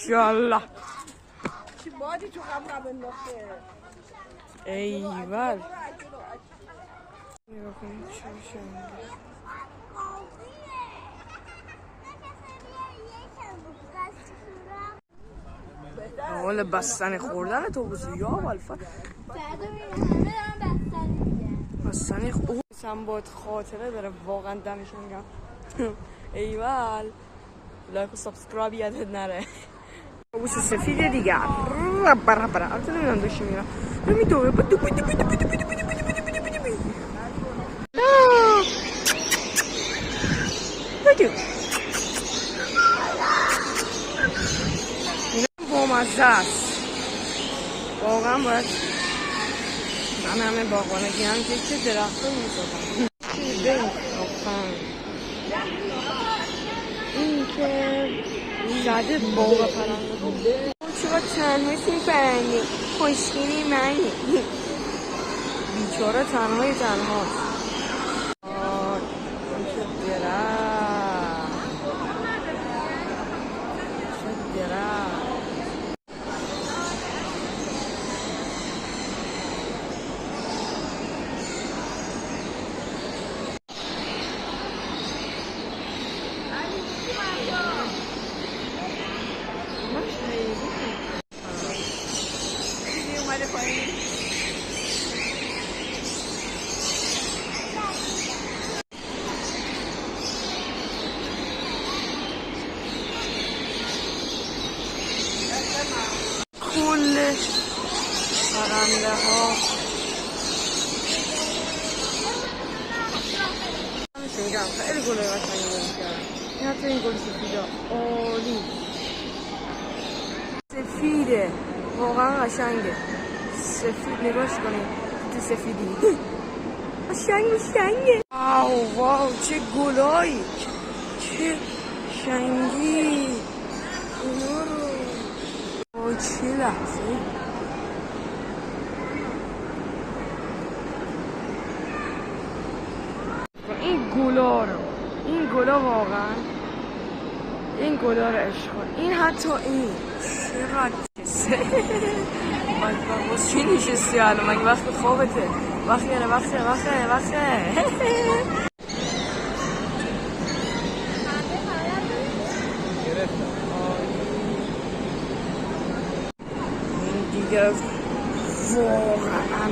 ماشاءالله. چی بادی تو قبل بنداخته. ایول نگاه کنید چه شنگه. حال بستنی خوردن تو بزرگ یا والفا بستنی هم باید خاطره داره واقعا دمشون گم. ایول لایک و سابسکرایب یادت نره. اتوبوس سفید دیگه برا البته نمیدونم داشتی میرم نمیدونم بامزه است واقعا. باید من همه باغبانگی هم که چه درخت رو میزدم این که زده باغ پرنده بوده. چرا تنهایتون پرنده خوشگلی منی بیچاره تنهای تنهاست. این چه درخت چه درخت. کل پرنده ها میگم خیلی گل قشنگی درست کردن. این حتی این گل سفیده عالی سفیده واقعا قشنگه. سفید نگاش کنید تو سفیدی قشنگه. واو چه گلایی چه شنگی اینا رو چه لحظه این گلا رو این گلا واقعا این گلا رو عشق کن. این حتی این چقدر کسه باز چی نشستی الان مگه وقت خوابته وقته دیگه واقعا